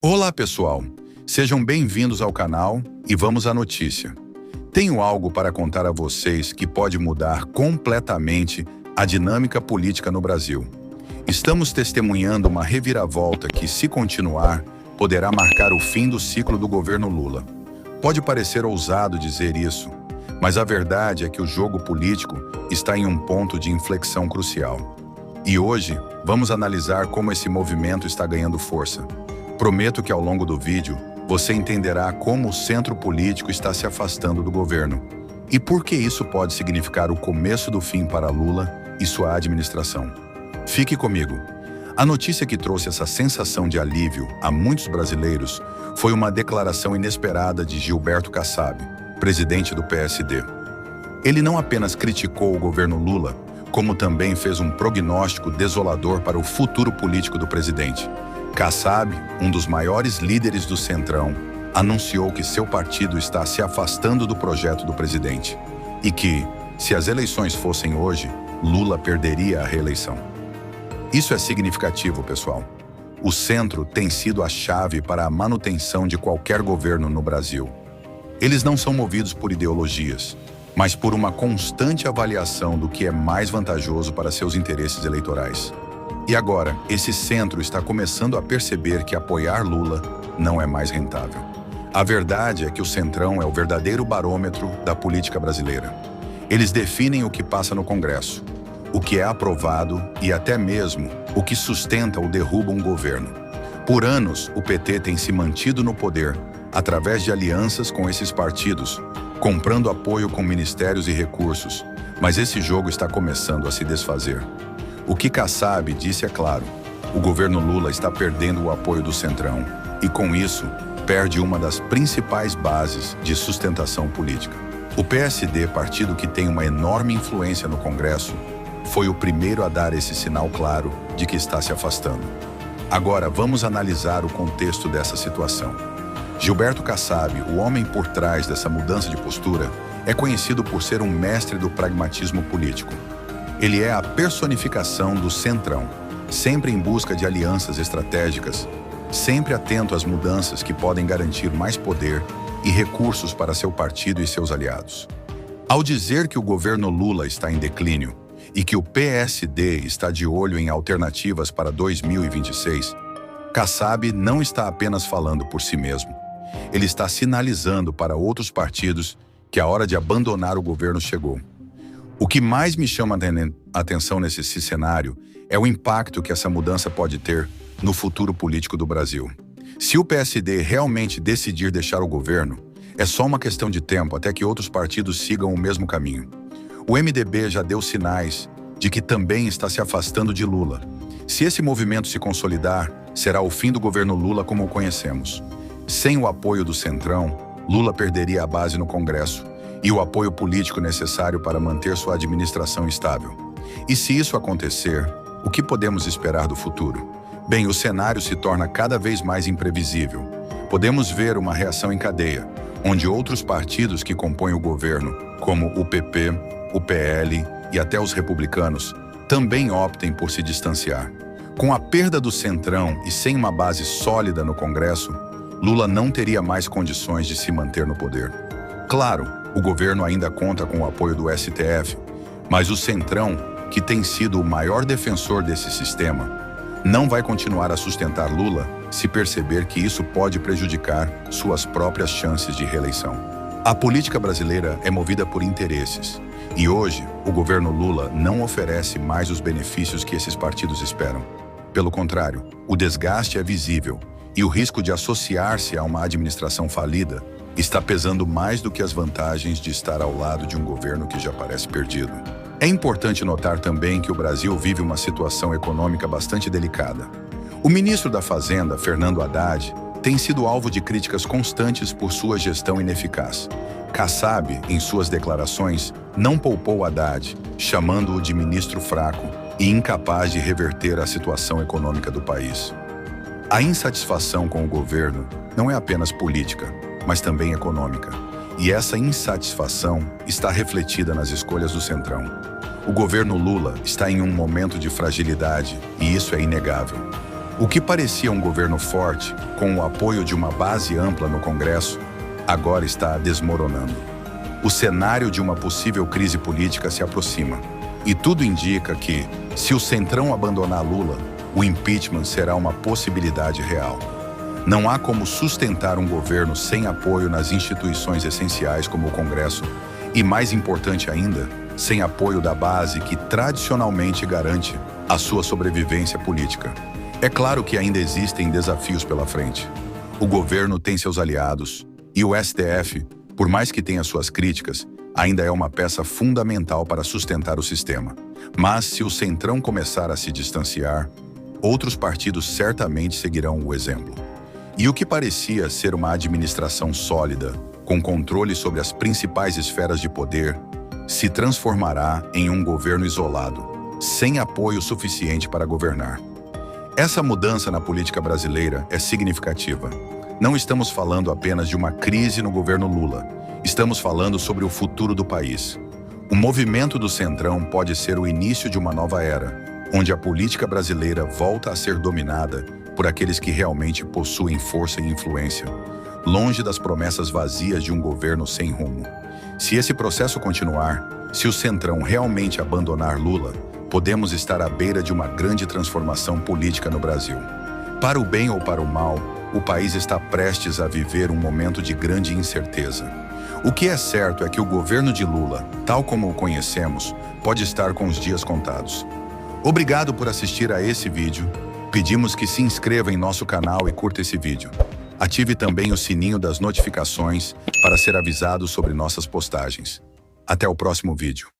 Olá, pessoal! Sejam bem-vindos ao canal e vamos à notícia. Tenho algo para contar a vocês que pode mudar completamente a dinâmica política no Brasil. Estamos testemunhando uma reviravolta que, se continuar, poderá marcar o fim do ciclo do governo Lula. Pode parecer ousado dizer isso, mas a verdade é que o jogo político está em um ponto de inflexão crucial. E hoje, vamos analisar como esse movimento está ganhando força. Prometo que ao longo do vídeo, você entenderá como o centro político está se afastando do governo e por que isso pode significar o começo do fim para Lula e sua administração. Fique comigo. A notícia que trouxe essa sensação de alívio a muitos brasileiros foi uma declaração inesperada de Gilberto Kassab, presidente do PSD. Ele não apenas criticou o governo Lula, como também fez um prognóstico desolador para o futuro político do presidente. Kassab, um dos maiores líderes do Centrão, anunciou que seu partido está se afastando do projeto do presidente e que, se as eleições fossem hoje, Lula perderia a reeleição. Isso é significativo, pessoal. O centro tem sido a chave para a manutenção de qualquer governo no Brasil. Eles não são movidos por ideologias, mas por uma constante avaliação do que é mais vantajoso para seus interesses eleitorais. E agora, esse centro está começando a perceber que apoiar Lula não é mais rentável. A verdade é que o Centrão é o verdadeiro barômetro da política brasileira. Eles definem o que passa no Congresso, o que é aprovado e até mesmo o que sustenta ou derruba um governo. Por anos, o PT tem se mantido no poder através de alianças com esses partidos, comprando apoio com ministérios e recursos, mas esse jogo está começando a se desfazer. O que Kassab disse é claro: o governo Lula está perdendo o apoio do Centrão e, com isso, perde uma das principais bases de sustentação política. O PSD, partido que tem uma enorme influência no Congresso, foi o primeiro a dar esse sinal claro de que está se afastando. Agora, vamos analisar o contexto dessa situação. Gilberto Kassab, o homem por trás dessa mudança de postura, é conhecido por ser um mestre do pragmatismo político. Ele é a personificação do Centrão, sempre em busca de alianças estratégicas, sempre atento às mudanças que podem garantir mais poder e recursos para seu partido e seus aliados. Ao dizer que o governo Lula está em declínio e que o PSD está de olho em alternativas para 2026, Kassab não está apenas falando por si mesmo. Ele está sinalizando para outros partidos que a hora de abandonar o governo chegou. O que mais me chama a atenção nesse cenário é o impacto que essa mudança pode ter no futuro político do Brasil. Se o PSD realmente decidir deixar o governo, é só uma questão de tempo até que outros partidos sigam o mesmo caminho. O MDB já deu sinais de que também está se afastando de Lula. Se esse movimento se consolidar, será o fim do governo Lula como o conhecemos. Sem o apoio do Centrão, Lula perderia a base no Congresso e o apoio político necessário para manter sua administração estável. E se isso acontecer, o que podemos esperar do futuro? Bem, o cenário se torna cada vez mais imprevisível. Podemos ver uma reação em cadeia, onde outros partidos que compõem o governo, como o PP, o PL e até os republicanos, também optem por se distanciar. Com a perda do Centrão e sem uma base sólida no Congresso, Lula não teria mais condições de se manter no poder. Claro, o governo ainda conta com o apoio do STF, mas o Centrão, que tem sido o maior defensor desse sistema, não vai continuar a sustentar Lula se perceber que isso pode prejudicar suas próprias chances de reeleição. A política brasileira é movida por interesses, e hoje o governo Lula não oferece mais os benefícios que esses partidos esperam. Pelo contrário, o desgaste é visível e o risco de associar-se a uma administração falida está pesando mais do que as vantagens de estar ao lado de um governo que já parece perdido. É importante notar também que o Brasil vive uma situação econômica bastante delicada. O ministro da Fazenda, Fernando Haddad, tem sido alvo de críticas constantes por sua gestão ineficaz. Kassab, em suas declarações, não poupou Haddad, chamando-o de ministro fraco e incapaz de reverter a situação econômica do país. A insatisfação com o governo não é apenas política, mas também econômica. E essa insatisfação está refletida nas escolhas do Centrão. O governo Lula está em um momento de fragilidade e isso é inegável. O que parecia um governo forte, com o apoio de uma base ampla no Congresso, agora está desmoronando. O cenário de uma possível crise política se aproxima. E tudo indica que, se o Centrão abandonar Lula, o impeachment será uma possibilidade real. Não há como sustentar um governo sem apoio nas instituições essenciais como o Congresso e, mais importante ainda, sem apoio da base que tradicionalmente garante a sua sobrevivência política. É claro que ainda existem desafios pela frente. O governo tem seus aliados e o STF, por mais que tenha suas críticas, ainda é uma peça fundamental para sustentar o sistema. Mas se o Centrão começar a se distanciar, outros partidos certamente seguirão o exemplo. E o que parecia ser uma administração sólida, com controle sobre as principais esferas de poder, se transformará em um governo isolado, sem apoio suficiente para governar. Essa mudança na política brasileira é significativa. Não estamos falando apenas de uma crise no governo Lula. Estamos falando sobre o futuro do país. O movimento do Centrão pode ser o início de uma nova era, onde a política brasileira volta a ser dominada por aqueles que realmente possuem força e influência, longe das promessas vazias de um governo sem rumo. Se esse processo continuar, se o Centrão realmente abandonar Lula, podemos estar à beira de uma grande transformação política no Brasil. Para o bem ou para o mal, o país está prestes a viver um momento de grande incerteza. O que é certo é que o governo de Lula, tal como o conhecemos, pode estar com os dias contados. Obrigado por assistir a esse vídeo. Pedimos que se inscreva em nosso canal e curta esse vídeo. Ative também o sininho das notificações para ser avisado sobre nossas postagens. Até o próximo vídeo.